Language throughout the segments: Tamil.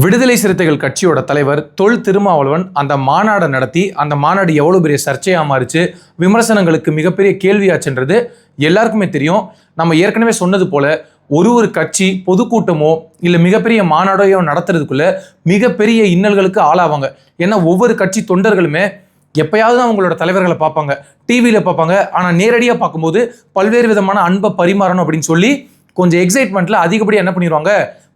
விடுதலை சிறுத்தைகள் கட்சியோட தலைவர் தொல் திருமாவளவன் அந்த மாநாடை நடத்தி அந்த மாநாடு எவ்வளோ பெரிய சர்ச்சையாக மாறிச்சு, விமர்சனங்களுக்கு மிகப்பெரிய கேள்வியாச்சுன்றது எல்லாருக்குமே தெரியும். நம்ம ஏற்கனவே சொன்னது போல ஒரு கட்சி பொதுக்கூட்டமோ இல்லை மிகப்பெரிய மாநாடையோ நடத்துறதுக்குள்ள மிகப்பெரிய இன்னல்களுக்கு ஆளாவாங்க. ஏன்னா ஒவ்வொரு கட்சி தொண்டர்களுமே எப்பயாவது தான் அவங்களோட தலைவர்களை பார்ப்பாங்க, டிவியில் பார்ப்பாங்க. ஆனால் நேரடியாக பார்க்கும்போது பல்வேறு விதமான அன்பை பரிமாறணும் அப்படின்னு சொல்லி கொஞ்சம் எக்ஸைட்மெண்ட்டில் அதிகப்படியாக என்ன பண்ணிடுவாங்க,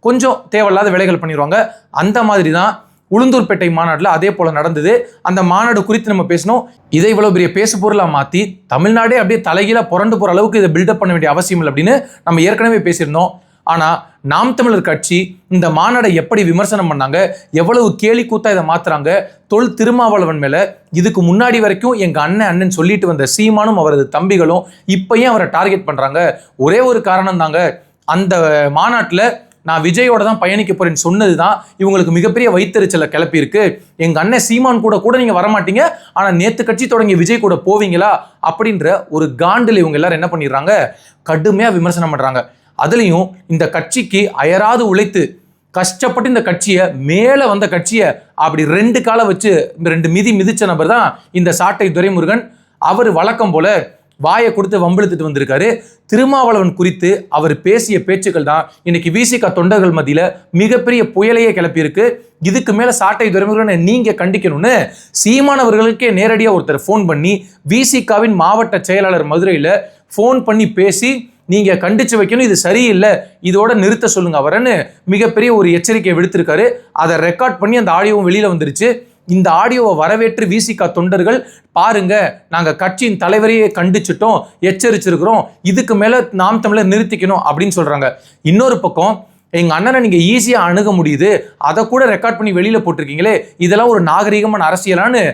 கொஞ்சம் தேவையில்லாத வேலைகள் பண்ணிடுவாங்க. அந்த மாதிரி தான் உளுந்தூர்பேட்டை மாநாட்டில் அதே போல் நடந்தது. அந்த மாநாடு குறித்து நம்ம பேசணும். இதை இவ்வளோ பெரிய பேசு பொருளாக மாற்றி தமிழ்நாடே அப்படியே தலைகீழாக புரண்டு போகிற அளவுக்கு இதை பில்டப் பண்ண வேண்டிய அவசியம் இல்லை அப்படின்னு நம்ம ஏற்கனவே பேசியிருந்தோம். ஆனால் நாம் தமிழர் கட்சி இந்த மாநாடை எப்படி விமர்சனம் பண்ணாங்க, எவ்வளவு கேலி கூத்தா இதை மாத்துறாங்க. தொல் திருமாவளவன் மேலே இதுக்கு முன்னாடி வரைக்கும் எங்கள் அண்ணன் சொல்லிட்டு வந்த சீமானும் அவரது தம்பிகளும் இப்பயும் அவரை டார்கெட் பண்ணுறாங்க. ஒரே ஒரு காரணம் தாங்க, அந்த மாநாட்டில் நான் விஜயோட தான் பயணிக்க போறேன்னு சொன்னது தான் இவங்களுக்கு மிகப்பெரிய வைத்தறிச்சலை கிளப்பியிருக்கு. எங்க அண்ணன் சீமான் கூட நீங்க வரமாட்டீங்க, ஆனா நேத்து கட்சி தொடங்கிய விஜய் கூட போவீங்களா அப்படின்ற ஒரு காண்டில் இவங்க எல்லாரும் என்ன பண்ணிடுறாங்க, கடுமையா விமர்சனம் பண்றாங்க. அதுலயும் இந்த கட்சிக்கு அயராது உழைத்து கஷ்டப்பட்டு இந்த கட்சியை மேல வந்த கட்சியை அப்படி ரெண்டு காலை வச்சு ரெண்டு மிதிச்ச நபர் தான் இந்த சாட்டை துரைமுருகன். அவர் வழக்கம் போல வாயை கொடுத்து வம்பிழுத்துட்டு வந்திருக்காரு. திருமாவளவன் குறித்து அவர் பேசிய பேச்சுக்கள் தான் இன்னைக்கு விசிக தொண்டர்கள் மத்தியில மிகப்பெரிய புயலையே கிளப்பியிருக்கு. இதுக்கு மேல சாட்டை துரைமுருகனை நீங்க கண்டிக்கணும்னு சீமானவர்களுக்கே நேரடியா ஒருத்தர் போன் பண்ணி விசிகாவின் மாவட்ட செயலாளர் மதுரையில போன் பண்ணி பேசி நீங்க கண்டிச்சு வைக்கணும், இது சரியில்லை, இதோட நிறுத்த சொல்லுங்க அவரன்னு மிகப்பெரிய ஒரு எச்சரிக்கையை விடுத்திருக்காரு. அதை ரெக்கார்ட் பண்ணி அந்த ஆடியோவும் வெளியில வந்துருச்சு. இந்த ஆடியோவை வரவேற்று விசிக தொண்டர்கள் பாருங்க, நாங்க கட்சியின் தலைவரையே கண்டிச்சிட்டோம், எச்சரிச்சிருக்கிறோம், இதுக்கு மேல நாம் தமிழர் நிறுத்திக்கணும் அப்படின்னு சொல்றாங்க. இன்னொரு பக்கம் எங்க அண்ணனை நீங்க ஈஸியா அணுக முடியுது, அதை கூட ரெக்கார்ட் பண்ணி வெளியில போட்டிருக்கீங்களே, இதெல்லாம் ஒரு நாகரிகமான அரசியலான்னு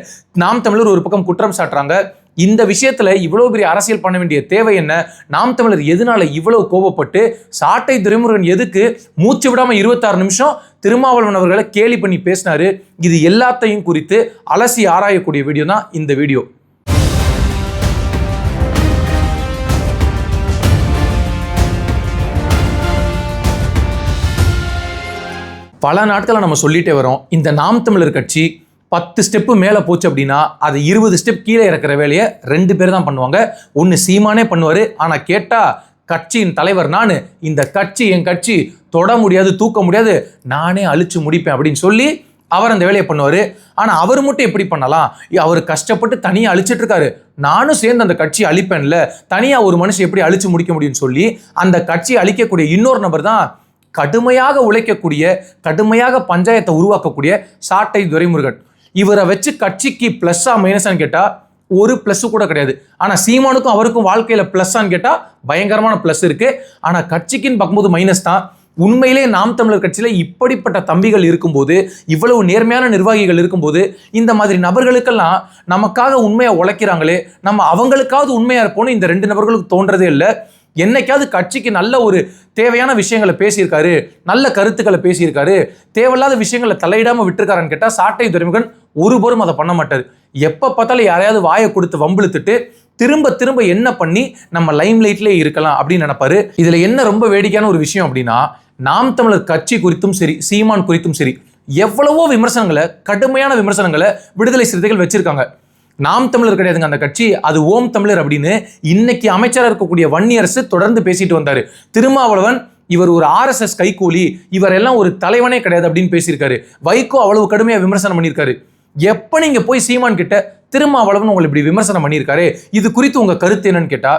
நாம் தமிழர் ஒரு பக்கம் குற்றம் சாட்டுறாங்க. இந்த விஷயத்துல இவ்வளவு பெரிய அரசியல் பண்ண வேண்டிய தேவை என்ன? நாம் தமிழர் எதனால இவ்வளவு கோபப்பட்டு சாட்டை துரைமுருகன் எதுக்கு மூச்சு விடாம 26 நிமிஷம் திருமாவளவன் அவர்களை கேலி பண்ணி பேசினாரு? இது எல்லாத்தையும் குறித்து அலசி ஆராயக்கூடிய வீடியோ தான் இந்த வீடியோ. பல நாட்களை நம்ம சொல்லிட்டே வரோம், இந்த நாம் தமிழர் கட்சி 10 ஸ்டெப்பு மேலே போச்சு அப்படின்னா அது 20 ஸ்டெப் கீழே இறக்குற வேலையை 2 பேர் தான் பண்ணுவாங்க. ஒன்று சீமானே பண்ணுவார், ஆனால் கேட்டால் கட்சியின் தலைவர் நான், இந்த கட்சி என் கட்சி, தொட முடியாது தூக்க முடியாது, நானே அழிச்சு முடிப்பேன் அப்படின்னு சொல்லி அவர் அந்த வேலையை பண்ணுவார். ஆனால் அவர் மட்டும் எப்படி பண்ணலாம்? அவர் கஷ்டப்பட்டு தனியாக அழிச்சிட்டு இருக்காரு, நானும் சேர்ந்து அந்த கட்சியை அழிப்பேன்ல, தனியாக ஒரு மனுஷன் எப்படி அழிச்சு முடிக்க முடியும்னு சொல்லி அந்த கட்சியை அழிக்கக்கூடிய இன்னொரு நபர் தான் கடுமையாக உழைக்கக்கூடிய, கடுமையாக பஞ்சாயத்தை உருவாக்கக்கூடிய சாட்டை துரைமுருகன். இவரை வச்சு கட்சிக்கு பிளஸ்ஸா மைனஸான்னு கேட்டா ஒரு பிளஸ் கூட கிடையாது. ஆனா சீமானுக்கும் அவருக்கும் வாழ்க்கையில பிளஸ்ஸான்னு கேட்டா பயங்கரமான பிளஸ் இருக்கு. ஆனா கட்சிக்குன்னு பார்க்கும்போது மைனஸ் தான். உண்மையிலே நாம் தமிழர் கட்சியில இப்படிப்பட்ட தம்பிகள் இருக்கும்போது, இவ்வளவு நேர்மையான நிர்வாகிகள் இருக்கும்போது, இந்த மாதிரி நபர்களுக்கெல்லாம் நமக்காக உண்மையா உழைக்கிறாங்களே, நம்ம அவங்களுக்காவது உண்மையா இருப்போம்னு இந்த 2 நபர்களுக்கு தோன்றதே இல்லை. என்னைக்காவது கட்சிக்கு நல்ல ஒரு தேவையான விஷயங்களை பேசியிருக்காரு, நல்ல கருத்துக்களை பேசியிருக்காரு, தேவையில்லாத விஷயங்களை தலையிடாம விட்டுருக்காருன்னு கேட்டா சாட்டை துரைமுருகன் ஒருபோதும் அதை பண்ண மாட்டார். எப்ப பார்த்தாலும் யாரையாவது வாயை கொடுத்து வம்பிழுத்துட்டு திரும்ப என்ன பண்ணி நம்ம லைம் லைட்லேயே இருக்கலாம் அப்படின்னு நினைப்பாரு. இதுல என்ன ரொம்ப வேடிக்கையான ஒரு விஷயம் அப்படின்னா, நாம் தமிழர் கட்சி குறித்தும் சரி, சீமான் குறித்தும் சரி, எவ்வளவோ விமர்சனங்களை, கடுமையான விமர்சனங்களை விடுதலை சிறுத்தைகள் வச்சிருக்காங்க. நாம் தமிழர் கிடையாதுங்க அந்த கட்சி, அது ஓம் தமிழர் அப்படின்னு இன்னைக்கு அமைச்சராக இருக்கக்கூடிய வன்னியரசு தொடர்ந்து பேசிட்டு வந்தாரு. திருமாவளவன் இவர் ஒரு RSS கைகூலி, இவர் எல்லாம் ஒரு தலைவனே கிடையாது அப்படின்னு பேசியிருக்காரு. வைகோ அவ்வளவு கடுமையா விமர்சனம் பண்ணியிருக்காரு. எப்ப நீங்க போய் சீமான் கிட்ட திருமாவளவன் உங்களை இப்படி விமர்சனம் பண்ணியிருக்காரு, இது குறித்து உங்க கருத்து என்னன்னு கேட்டா,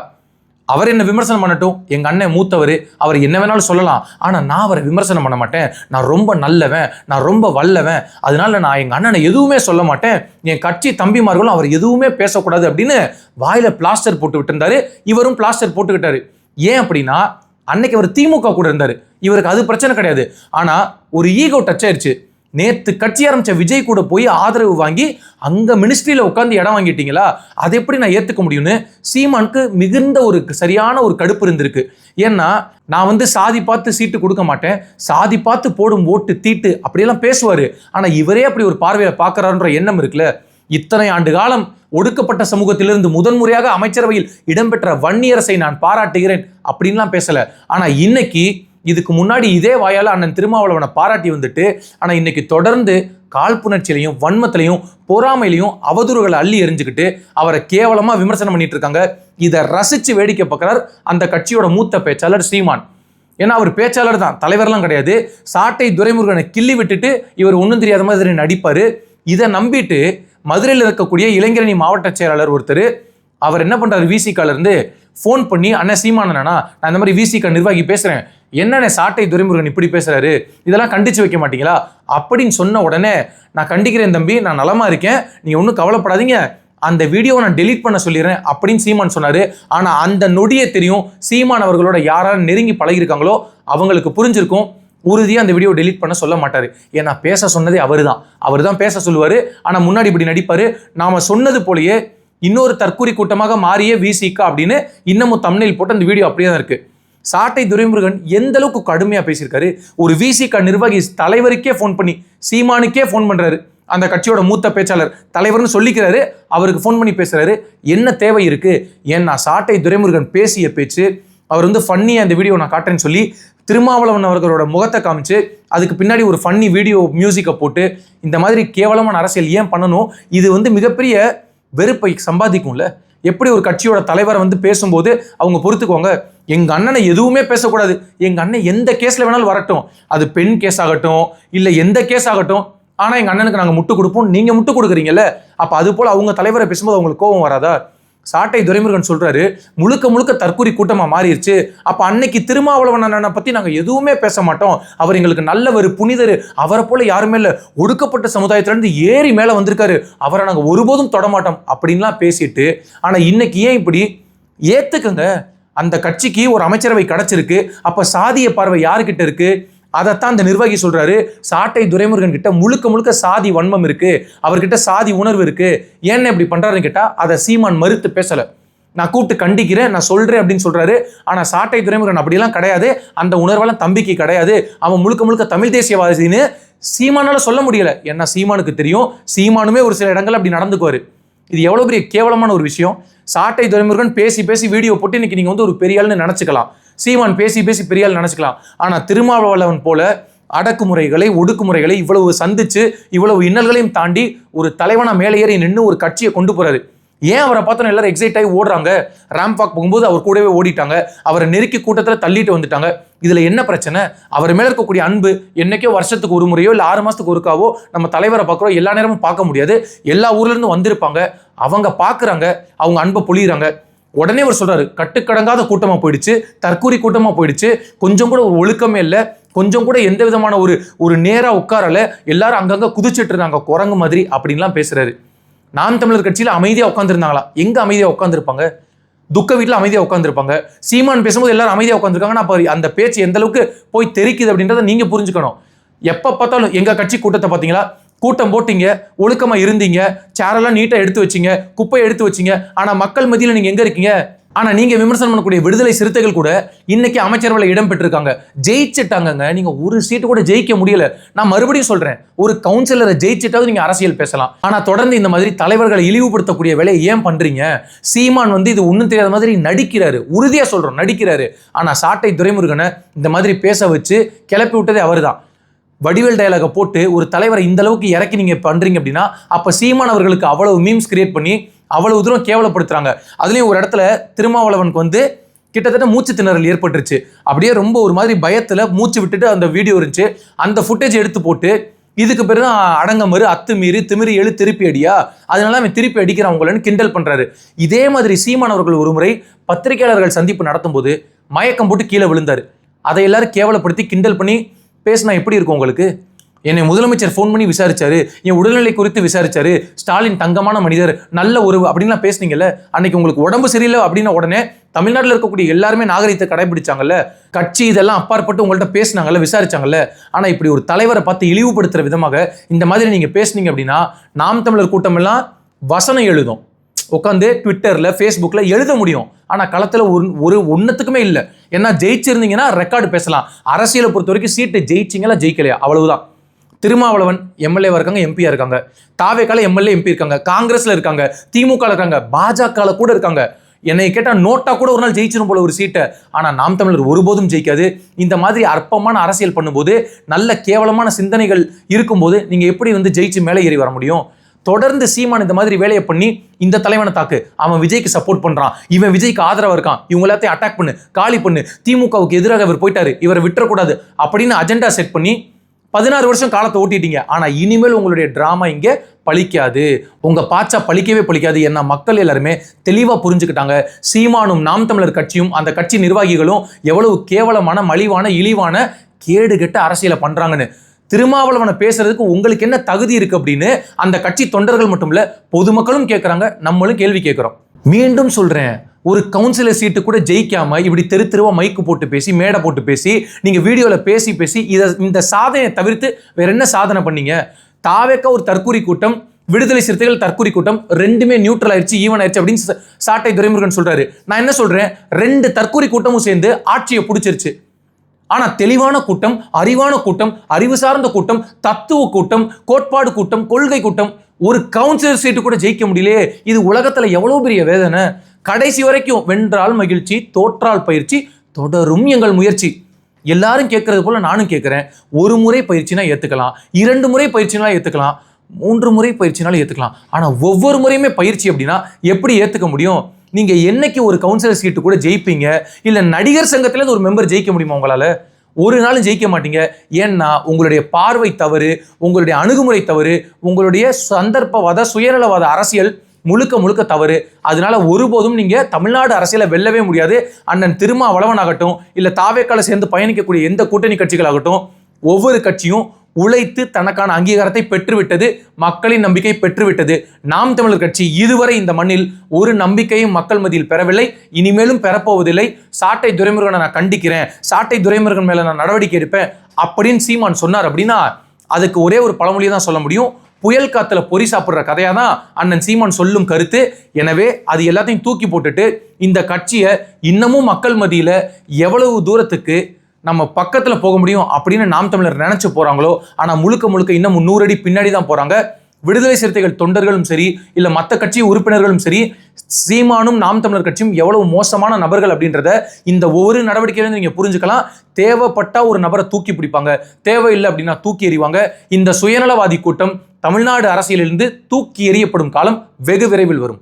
அவர் என்ன விமர்சனம் பண்ணட்டும், எங்க அண்ணன் மூத்தவர், அவர் என்ன வேணாலும் சொல்லலாம், ஆனா நான் அவரை விமர்சனம் பண்ண மாட்டேன், நான் ரொம்ப நல்லவன், நான் ரொம்ப வல்லவன், அதனால நான் எங்க அண்ணனை எதுவுமே சொல்ல மாட்டேன், என் கட்சி தம்பிமார்களும் அவர் எதுவுமே பேசக்கூடாது அப்படின்னு வாயில பிளாஸ்டர் போட்டு விட்டு இருந்தாரு. இவரும் பிளாஸ்டர் போட்டுக்கிட்டாரு. ஏன் அப்படின்னா, அன்னைக்கு அவர் திமுக கூட இருந்தாரு, இவருக்கு அது பிரச்சனை கிடையாது. ஆனா ஒரு ஈகோ டச் ஆயிடுச்சு. நேத்து கட்சி ஆரம்பிச்ச விஜய் கூட போய் ஆதரவு வாங்கி அங்க மினிஸ்ட்ரியில உட்காந்து இடம் வாங்கிட்டீங்களா, அதை எப்படி நான் ஏத்துக்க முடியும்னு சீமானுக்கு மிகுந்த ஒரு சரியான ஒரு கடுப்பு இருந்திருக்கு. ஏன்னா நான் சாதி பார்த்து சீட்டு கொடுக்க மாட்டேன், சாதி பார்த்து போடும் ஓட்டு தீட்டு அப்படியெல்லாம் பேசுவாரு. ஆனா இவரே அப்படி ஒரு பார்வையில பாக்குறாருன்ற எண்ணம் இருக்குல்ல. இத்தனை ஆண்டு காலம் ஒடுக்கப்பட்ட சமூகத்திலிருந்து முதன்முறையாக அமைச்சரவையில் இடம்பெற்ற வன்னியரசை நான் பாராட்டுகிறேன் அப்படின்லாம் பேசல. ஆனா இன்னைக்கு இதுக்கு முன்னாடி இதே வாயால அண்ணன் திருமாவளவனை பாராட்டி வந்துட்டு, ஆனா இன்னைக்கு தொடர்ந்து காழ்ப்புணர்ச்சியிலையும் வன்மத்திலையும் பொறாமையிலையும் அவதூறுகளை அள்ளி எறிஞ்சுக்கிட்டு அவரை கேவலமா விமர்சனம் பண்ணிட்டு இருக்காங்க. இதை ரசிச்சு வேடிக்கை பார்க்கிறார் அந்த கட்சியோட மூத்த பேச்சாளர் சீமான். ஏன்னா அவர் பேச்சாளர் தான், தலைவர்லாம் கிடையாது. சாட்டை துரைமுருகனை கிள்ளி விட்டுட்டு இவர் ஒன்றும் தெரியாத மாதிரி நடிப்பாரு. இதை நம்பிட்டு மதுரையில் இருக்கக்கூடிய இளைஞரணி மாவட்ட செயலாளர் ஒருத்தர் அவர் என்ன பண்றாரு, விசிகால இருந்து ஃபோன் பண்ணி, அண்ணன் சீமானண்ணா நான் இந்த மாதிரி விசிகா நிர்வாகி பேசுறேன், என்னண்ணே சாட்டை துரைமுருகன் இப்படி பேசுறாரு, இதெல்லாம் கண்டிச்சு வைக்க மாட்டீங்களா அப்படின்னு சொன்ன உடனே, நான் கண்டிக்கிறேன் தம்பி, நான் நலமா இருக்கேன், நீங்க ஒன்றும் கவலைப்படாதீங்க, அந்த வீடியோவை நான் டெலீட் பண்ண சொல்லிடுறேன் அப்படின்னு சீமான் சொன்னாரு. ஆனா அந்த நொடியே தெரியும், சீமான் அவர்களோட யாராவது நெருங்கி பழகிருக்காங்களோ அவங்களுக்கு புரிஞ்சிருக்கும், உறுதியாக அந்த வீடியோ டெலீட் பண்ண சொல்ல மாட்டாரு. ஏன்னா பேச சொன்னதே அவர் தான் பேச சொல்லுவாரு. ஆனா முன்னாடி இப்படி நடிப்பாரு. நாம சொன்னது போலயே இன்னொரு தற்கூரி கூட்டமாக மாறிய விசிகா அப்படின்னு இன்னமும் தம்ப்நெயில் போட்டு அந்த வீடியோ அப்படியே தான் இருக்கு. சாட்டை துரைமுருகன் எந்த அளவுக்கு கடுமையா பேசியிருக்காரு. ஒரு விசிகா நிர்வாகி தலைவருக்கே ஃபோன் பண்ணி, சீமானுக்கே ஃபோன் பண்றாரு, அந்த கட்சியோட மூத்த பேச்சாளர் தலைவர்னு சொல்லிக்கிறாரு, அவருக்கு ஃபோன் பண்ணி பேசுறாரு. என்ன தேவை இருக்கு? ஏன்னா சாட்டை துரைமுருகன் பேசிய பேச்சு, அவர் வந்து ஃபன்னியாக அந்த வீடியோ நான் காட்டுறேன்னு சொல்லி திருமாவளவன் அவர்களோட முகத்தை காமிச்சு அதுக்கு பின்னாடி ஒரு ஃபன்னி வீடியோ மியூசிக்கை போட்டு இந்த மாதிரி கேவலமான அரசியல் ஏன் பண்ணணும்? இது வந்து மிகப்பெரிய வெறுப்பை சம்பாதிக்கும்ல. எப்படி ஒரு கட்சியோட தலைவரை வந்து பேசும்போது அவங்க பொறுத்துக்கோங்க, எங்க அண்ணனை எதுவுமே பேசக்கூடாது, எங்க அண்ணன் எந்த கேஸ்ல வேணாலும் வரட்டும், அது பெண் கேஸ் ஆகட்டும் இல்லை எந்த கேஸ் ஆகட்டும், ஆனா எங்க அண்ணனுக்கு நாங்க முட்டு கொடுப்போம், நீங்க முட்டு கொடுக்குறீங்கல்ல, அப்ப அது போல அவங்க தலைவரை பேசும்போது அவங்களுக்கு கோபம் வராதா? சாட்டை துரைமுருகன் சொல்றாரு, முழுக்க முழுக்க தற்கூரி கூட்டமா மாறிடுச்சு. அப்ப அன்னைக்கு திருமாவளவன் அண்ணனை பத்தி நாங்க எதுவுமே பேச மாட்டோம், அவர் எங்களுக்கு நல்லவர், புனிதர், அவரை போல யாருமே இல்ல, ஒடுக்கப்பட்ட சமுதாயத்துல இருந்து ஏறி மேல வந்திருக்காரு, அவரை நாங்க ஒருபோதும் தொடமாட்டோம் அப்படின்லாம் பேசிட்டு, ஆனா இன்னைக்கு ஏன் இப்படி? ஏத்துக்கங்க, அந்த கட்சிக்கு ஒரு அமைச்சரவை கிடைச்சிருக்கு, அப்ப சாதிய பார்வை யாருக்கிட்ட இருக்கு? அதைத்தான் அந்த நிர்வாகி சொல்றாரு. சாட்டை துரைமுருகன் கிட்ட முழுக்க முழுக்க சாதி வன்மம் இருக்கு, அவர்கிட்ட சாதி உணர்வு இருக்கு, ஏன்னு இப்படி பண்றாருன்னு கேட்டா அதை சீமான் மறுத்து பேசல. நான் கூப்பிட்டு கண்டிக்கிறேன், நான் சொல்றேன் அப்படின்னு சொல்றாரு. ஆனா சாட்டை துரைமுருகன் அப்படிலாம் கிடையாது, அந்த உணர்வெல்லாம் தம்பிக்கு கிடையாது, அவன் முழுக்க முழுக்க தமிழ் தேசியவாதின்னு சீமானால சொல்ல முடியல. ஏன்னா சீமானுக்கு தெரியும், சீமானுமே ஒரு சில இடங்கள் அப்படி நடந்துக்குவாரு. இது எவ்வளவு பெரிய கேவலமான ஒரு விஷயம். சாட்டை துரைமுருகன் பேசி பேசி வீடியோ போட்டு இன்னைக்கு நீங்க வந்து ஒரு பெரிய ஆள்னு நினைச்சுக்கலாம், சீமான் பேசி பேசி பெரிய ஆள் நினைச்சுக்கலாம். ஆனா திருமாவளவன் போல அடக்குமுறைகளை ஒடுக்குமுறைகளை இவ்வளவு சந்திச்சு இவ்வளவு இன்னல்களையும் தாண்டி ஒரு தலைவனா மேலே ஏறி நின்று ஒரு கட்சியை கொண்டு போறாரு. ஏன் அவரை பார்த்தோன்னா எல்லாரும் எக்ஸைட் ஆகி ஓடுறாங்க, ரேம்ப் வாக் போகும்போது அவர் கூடவே ஓடிட்டாங்க, அவரை நெருக்கி கூட்டத்தில் தள்ளிட்டு வந்துட்டாங்க. இதுல என்ன பிரச்சனை? அவர் மேல இருக்கக்கூடிய அன்பு என்னைக்கோ வருஷத்துக்கு ஒரு முறையோ இல்லை 6 மாசத்துக்கு ஒருக்காவோ நம்ம தலைவரை பார்க்குறோம், எல்லா நேரமும் பார்க்க முடியாது, எல்லா ஊர்ல இருந்து வந்திருப்பாங்க, அவங்க பார்க்குறாங்க, அவங்க அன்பை பொழியிறாங்க. உடனே அவர் சொல்றாரு, கட்டுக்கடங்காத கூட்டமா போயிடுச்சு, தற்கூரி கூட்டமா போயிடுச்சு, கொஞ்சம் கூட ஒரு ஒழுக்கமே இல்லை, கொஞ்சம் கூட எந்த விதமான ஒரு நேரா உட்காரல, எல்லாரும் அங்கங்க குதிச்சுட்டு இருந்தாங்க குரங்கு மாதிரி அப்படின்லாம் பேசுறாரு. நாம் தமிழர் கட்சியில அமைதியா உட்காந்துருந்தாங்களா? எங்க அமைதியா உட்காந்துருப்பாங்க? துக்க வீட்டில் அமைதியா உட்காந்துருப்பாங்க. சீமான் பேசும்போது எல்லாரும் அமைதியா உட்காந்துருக்காங்கன்னா அப்ப அந்த பேச்சு எந்த அளவுக்கு போய் தெரிக்குது அப்படின்றத நீங்க புரிஞ்சுக்கணும். எப்ப பார்த்தாலும் எங்க கட்சி கூட்டத்தை பார்த்தீங்களா, கூட்டம் போட்டீங்க, ஒழுக்கமா இருந்தீங்க, சேரெல்லாம் நீட்டா எடுத்து வச்சீங்க, குப்பையை எடுத்து வச்சீங்க, ஆனா மக்கள் மத்தியில் நீங்க எங்க இருக்கீங்க? ஆனா நீங்க விமர்சனம் பண்ணக்கூடிய விடுதலை சிறுத்தைகள் கூட இன்னைக்கு அமைச்சரவையில் இடம் பெற்றிருக்காங்க, ஜெயிச்சுட்டாங்க. நீங்க ஒரு சீட்டு கூட ஜெயிக்க முடியல. நான் மறுபடியும் சொல்றேன், ஒரு கவுன்சிலரை ஜெயிச்சுட்டாவது நீங்க அரசியல் பேசலாம். ஆனா தொடர்ந்து இந்த மாதிரி தலைவர்களை இழிவுபடுத்தக்கூடிய வேலையை ஏன் பண்றீங்க? சீமான் வந்து இது ஒன்றும் தெரியாத மாதிரி நடிக்கிறாரு, உறுதியா சொல்றோம் நடிக்கிறாரு. ஆனா சாட்டை துரைமுருகனை இந்த மாதிரி பேச வச்சு கிளப்பி விட்டதே அவர் தான். வடிவேல் டயலாக போட்டு ஒரு தலைவரை இந்த அளவுக்கு இறக்கி நீங்க பண்றீங்க அப்படின்னா அப்ப சீமான் அவர்களுக்கு அவ்வளவு மீம்ஸ் கிரியேட் பண்ணி அவ்வளவு தூரம் கேவலப்படுத்துறாங்க. அதுலயும் ஒரு இடத்துல திருமாவளவனுக்கு வந்து கிட்டத்தட்ட மூச்சு திணறல் ஏற்பட்டுருச்சு, அப்படியே ரொம்ப ஒரு மாதிரி பயத்துல மூச்சு விட்டுட்டு அந்த வீடியோ இருந்துச்சு, அந்த ஃபுட்டேஜ் எடுத்து போட்டு இதுக்கு பேர் தான் அடங்கமறு, அத்துமீறி, திமிரி எழு, திருப்பி அடியா, அதனால அவன் திருப்பி அடிக்கிறான் உங்களன்னு கிண்டல் பண்றாரு. இதே மாதிரி சீமான் அவர்கள் ஒரு முறை பத்திரிகையாளர்கள் சந்திப்பு நடத்தும் போது மயக்கம் போட்டு கீழே விழுந்தாரு. அதை எல்லாரும் கேவலப்படுத்தி கிண்டல் பண்ணி பேசினா எப்படி இருக்கும் உங்களுக்கு? என்னை முதலமைச்சர் ஃபோன் பண்ணி விசாரிச்சாரு, என் உடல்நிலை குறித்து விசாரிச்சாரு, ஸ்டாலின் தங்கமான மனிதர், நல்ல உறவு அப்படின்லாம் பேசுனீங்கல்ல, அன்னைக்கு உங்களுக்கு உடம்பு சரியில்லை அப்படின்னா உடனே தமிழ்நாட்டில் இருக்கக்கூடிய எல்லாருமே நாகரிகத்தை கடைபிடிச்சாங்கல்ல, கட்சி இதெல்லாம் அப்பாற்பட்டு உங்கள்கிட்ட பேசினாங்கல்ல, விசாரிச்சாங்கல்ல. ஆனா இப்படி ஒரு தலைவரை பார்த்து இழிவுபடுத்துற விதமாக இந்த மாதிரி நீங்க பேசுனீங்க அப்படின்னா நாம் தமிழர் கூட்டம் எல்லாம் வசனம் எழுதும், உட்காந்து ட்விட்டர்ல ஃபேஸ்புக்ல எழுத முடியும். ஆனா களத்துல ஒரு ஒன்னத்துக்குமே இல்லை. ஏன்னா ஜெயிச்சிருந்தீங்கன்னா ரெக்கார்டு பேசலாம், அரசியலை பொறுத்த வரைக்கும் சீட்டு ஜெயிச்சிங்களா ஜெயிக்கலையா அவ்வளவுதான். திருமாவளவன் எம்எல்ஏவா இருக்காங்க, எம்பியா இருக்காங்க, தாவேக்கால எம்எல்ஏ எம்பி இருக்காங்க, காங்கிரஸ்ல இருக்காங்க, திமுக இருக்காங்க, பாஜக கூட இருக்காங்க. என்னை கேட்டால் நோட்டா கூட ஒரு நாள் ஜெயிச்சிடும் போல ஒரு சீட்டை. ஆனால் நாம் தமிழர் ஒருபோதும் ஜெயிக்காது. இந்த மாதிரி அற்பமான அரசியல் பண்ணும்போது, நல்ல கேவலமான சிந்தனைகள் இருக்கும்போது நீங்கள் எப்படி ஜெயிச்சு மேலே ஏறி வர முடியும்? தொடர்ந்து சீமான் இந்த மாதிரி வேலையை பண்ணி இந்த தலைவனை தாக்கு, அவன் விஜய்க்கு சப்போர்ட் பண்றான், இவன் விஜய்க்கு ஆதரவா இருக்கான், இவங்க எல்லாத்தையும் அட்டாக் பண்ணு, காலி பண்ணு, திமுகவுக்கு எதிராக இவர் போயிட்டாரு, இவரை விட்டுறக்கூடாது அப்படின்னு அஜெண்டா செட் பண்ணி 16 வருஷம் காலத்தை ஓட்டிட்டீங்க. ஆனா இனிமேல் உங்களுடைய டிராமா இங்க பலிக்காது. உங்க பாச்சா பலிக்கவே பலிக்காது. என்ன மக்கள் எல்லாருமே தெளிவா புரிஞ்சுக்கிட்டாங்க. சீமானும் நாம் தமிழர் கட்சியும் அந்த கட்சி நிர்வாகிகளும் எவ்வளவு கேவலமான, மலிவான, இழிவான, கேடுகெட்ட அரசியலை பண்றாங்கன்னு. திருமாவளவனை பேசுறதுக்கு உங்களுக்கு என்ன தகுதி இருக்கு அப்படின்னு அந்த கட்சி தொண்டர்கள் மட்டும் இல்ல, பொதுமக்களும் கேட்கறாங்க, நம்மளும் கேள்வி கேட்கிறோம். மீண்டும் சொல்றேன், ஒரு கவுன்சிலர் சீட்டு கூட ஜெயிக்காம இப்படி தெரு தெருவா மைக்கு போட்டு பேசி, மேடை போட்டு பேசி, நீங்க வீடியோல பேசி பேசி இந்த சாதனையை தவிர்த்து வேற என்ன சாதனை பண்ணீங்க? தாவேக்கா ஒரு தற்கூரி கூட்டம், விடுதலை சிறுத்தைகள் தற்கூரி கூட்டம், ரெண்டுமே நியூட்ரல் ஆயிடுச்சு, ஈவன் ஆயிடுச்சு அப்படின்னு சாட்டை துரைமுருகன் சொல்றாரு. நான் என்ன சொல்றேன், 2 தற்கூரி கூட்டமும் சேர்ந்து ஆட்சியை பிடிச்சிருச்சு. ஆனா தெளிவான கூட்டம், அறிவான கூட்டம், அறிவு சார்ந்த கூட்டம், தத்துவ கூட்டம், கோட்பாடு கூட்டம், கொள்கை கூட்டம் ஒரு கவுன்சிலர் சீட்டு கூட ஜெயிக்க முடியலையே. இது உலகத்துல எவ்வளவு பெரிய வேதனை. கடைசி வரைக்கும் வென்றால் மகிழ்ச்சி, தோற்றால் பயிற்சி, தொடரும் எங்கள் முயற்சி. எல்லாரும் கேட்கறது போல நானும் கேட்கிறேன். 1 முறை பயிற்சினா ஏத்துக்கலாம், 2 முறை பயிற்சினாலும் ஏத்துக்கலாம், 3 முறை பயிற்சினாலும் ஏத்துக்கலாம். ஆனா ஒவ்வொரு முறையுமே பயிற்சி அப்படின்னா எப்படி ஏத்துக்க முடியும்? நீங்க என்னைக்கு ஒரு கவுன்சிலர் சீட்டு கூட ஜெயிப்பீங்க? இல்ல நடிகர் சங்கத்துல ஒரு மெம்பர் ஜெயிக்க முடியுமா உங்களால? ஒரு நாளும் ஜெயிக்க மாட்டீங்க. ஏன்னா உங்களுடைய பார்வை தவறு, உங்களுடைய அணுகுமுறை தவறு, உங்களுடைய சந்தர்ப்பவாத, சுயநலவாத அரசியல் முழுக்க முழுக்க தவறு. அதனால ஒருபோதும் நீங்க தமிழ்நாடு அரசியலை வெல்லவே முடியாது. அண்ணன் திருமாவளவன் ஆகட்டும், இல்ல தாவேக்கால சேர்ந்து பயணிக்கக்கூடிய எந்த கூட்டணி கட்சிகளாகட்டும், ஒவ்வொரு கட்சியும் உழைத்து தனக்கான அங்கீகாரத்தை பெற்றுவிட்டது, மக்களின் நம்பிக்கை பெற்றுவிட்டது. நாம் தமிழர் கட்சி இதுவரை இந்த மண்ணில் ஒரு நம்பிக்கையும் மக்கள் மத்தியில் பெறவில்லை, இனிமேலும் பெறப்போவதில்லை. சாட்டை துரைமுருகனை நான் கண்டிக்கிறேன், சாட்டை துரைமுருகன் மேல நான் நடவடிக்கை எடுப்பேன் அப்படின்னு சீமான் சொன்னார் அப்படின்னா அதுக்கு ஒரே ஒரு பழமொழியை தான் சொல்ல முடியும். புயல் காத்துல பொறி சாப்பிடுற கதையா தான் அண்ணன் சீமான் சொல்லும் கருத்து. எனவே அது எல்லாத்தையும் தூக்கி போட்டுட்டு இந்த கட்சியை இன்னமும் மக்கள் மத்தியில எவ்வளவு தூரத்துக்கு நம்ம பக்கத்துல போக முடியும் அப்படின்னு நாம் தமிழர் நினைச்சு போறாங்களோ, ஆனா முழுக்க முழுக்க இன்னும் 100 அடி பின்னாடி தான் போறாங்க. விடுதலை சிறுத்தைகள் தொண்டர்களும் சரி, இல்ல மற்ற கட்சி உறுப்பினர்களும் சரி, சீமானும் நாம் தமிழர் கட்சியும் எவ்வளவு மோசமான நபர்கள் அப்படின்றத இந்த ஒவ்வொரு நடவடிக்கையில நீங்க புரிஞ்சுக்கலாம். தேவைப்பட்டா ஒரு நபரை தூக்கி பிடிப்பாங்க, தேவையில்லை அப்படின்னா தூக்கி எறிவாங்க. இந்த சுயநலவாதி கூட்டம் தமிழ்நாடு அரசியலிலிருந்து தூக்கி எறியப்படும் காலம் வெகு விரைவில் வரும்.